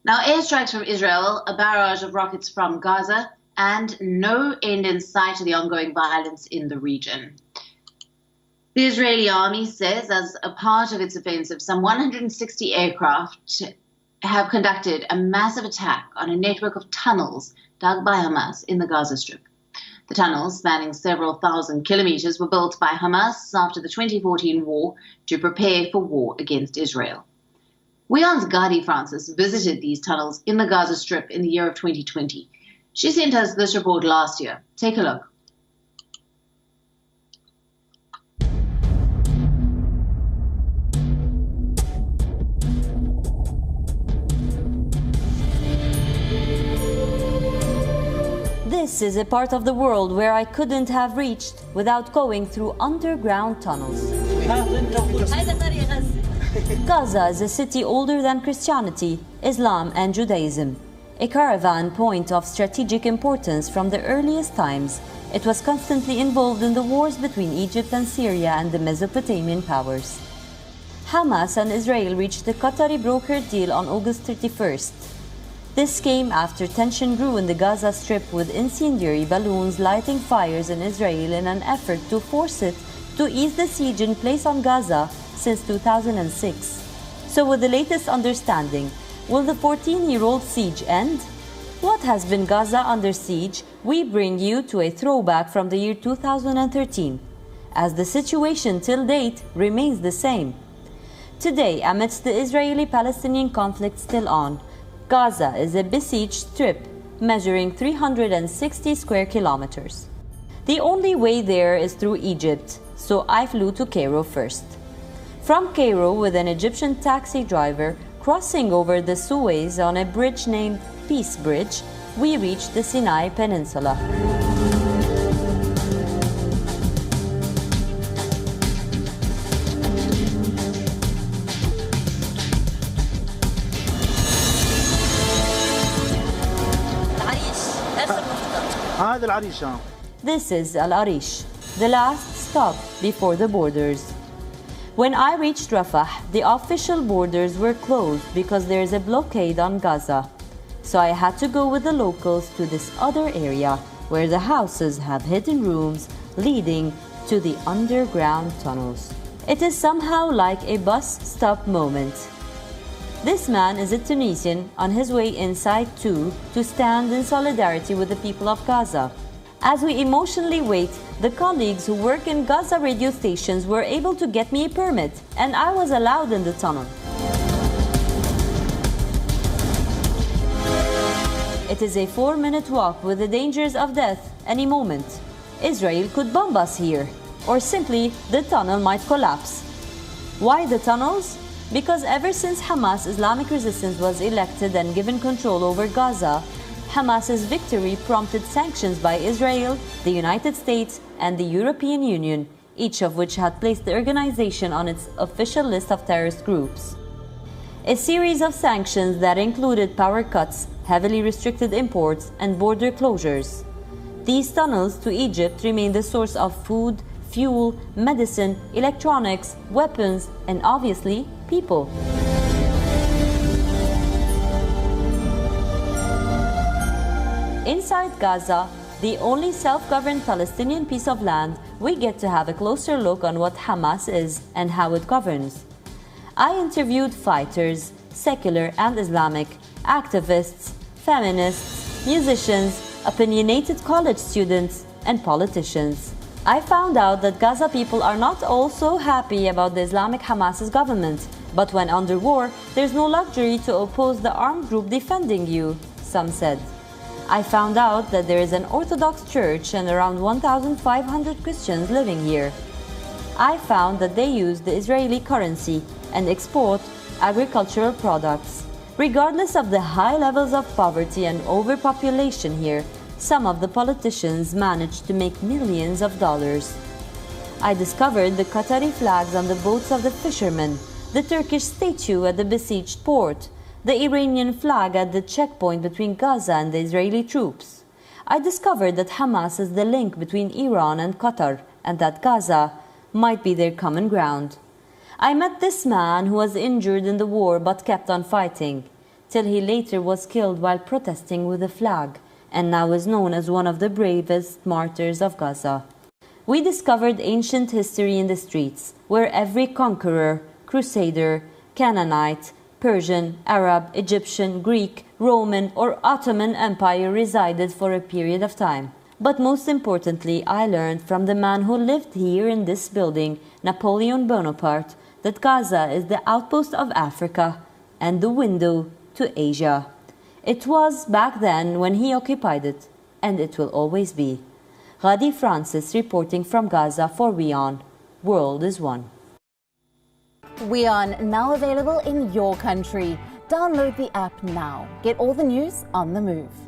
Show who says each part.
Speaker 1: Now, airstrikes from Israel, a barrage of rockets from Gaza, and no end in sight to the ongoing violence in the region. The Israeli army says, as a part of its offensive, some 160 aircraft have conducted a massive attack on a network of tunnels dug by Hamas in the Gaza Strip. The tunnels, spanning several thousand kilometers, were built by Hamas after the 2014 war to prepare for war against Israel. WION's Gadi Francis visited these tunnels in the Gaza Strip in the year of 2020. She sent us this report last year. Take a look.
Speaker 2: This is a part of the world where I couldn't have reached without going through underground tunnels. Gaza is a city older than Christianity, Islam and Judaism. A caravan point of strategic importance from the earliest times, it was constantly involved in the wars between Egypt and Syria and the Mesopotamian powers. Hamas and Israel reached a Qatari brokered deal on August 31st. This came after tension grew in the Gaza Strip, with incendiary balloons lighting fires in Israel in an effort to force it to ease the siege in place on Gaza since 2006. So with the latest understanding, will the 14-year-old siege end? What has been Gaza under siege? We bring you to a throwback from the year 2013, as the situation till date remains the same. Today, amidst the Israeli-Palestinian conflict still on, Gaza is a besieged strip measuring 360 square kilometers. The only way there is through Egypt, so I flew to Cairo first. From Cairo, with an Egyptian taxi driver, crossing over the Suez on a bridge named Peace Bridge, we reached the Sinai Peninsula. This is Al Arish, the last stop before the borders. When I reached Rafah, the official borders were closed because there is a blockade on Gaza. So I had to go with the locals to this other area where the houses have hidden rooms leading to the underground tunnels. It is somehow like a bus stop moment. This man is a Tunisian on his way inside too, to stand in solidarity with the people of Gaza. As we emotionally wait, the colleagues who work in Gaza radio stations were able to get me a permit, and I was allowed in the tunnel. It is a 4-minute walk with the dangers of death any moment. Israel could bomb us here, or simply the tunnel might collapse. Why the tunnels? Because ever since Hamas Islamic Resistance was elected and given control over Gaza, Hamas's victory prompted sanctions by Israel, the United States, and the European Union, each of which had placed the organization on its official list of terrorist groups. A series of sanctions that included power cuts, heavily restricted imports, and border closures. These tunnels to Egypt remain the source of food, fuel, medicine, electronics, weapons, and obviously, people. Inside Gaza, the only self-governed Palestinian piece of land, we get to have a closer look on what Hamas is and how it governs. I interviewed fighters, secular and Islamic, activists, feminists, musicians, opinionated college students, and politicians. I found out that Gaza people are not all so happy about the Islamic Hamas's government, but when under war, there's no luxury to oppose the armed group defending you, some said. I found out that there is an Orthodox church and around 1,500 Christians living here. I found that they use the Israeli currency and export agricultural products. Regardless of the high levels of poverty and overpopulation here, some of the politicians managed to make millions of dollars. I discovered the Qatari flags on the boats of the fishermen, the Turkish statue at the besieged port, the Iranian flag at the checkpoint between Gaza and the Israeli troops. I discovered that Hamas is the link between Iran and Qatar, and that Gaza might be their common ground. I met this man who was injured in the war but kept on fighting. till he later was killed while protesting with a flag, and now is known as one of the bravest martyrs of Gaza. We discovered ancient history in the streets, where every conqueror, crusader, Canaanite, Persian, Arab, Egyptian, Greek, Roman or Ottoman Empire resided for a period of time. But most importantly, I learned from the man who lived here in this building, Napoleon Bonaparte, that Gaza is the outpost of Africa and the window to Asia. It was back then when he occupied it, and it will always be. Ghadi Francis reporting from Gaza for WION. World is One.
Speaker 3: WION, now available in your country. Download the app now. Get all the news on the move.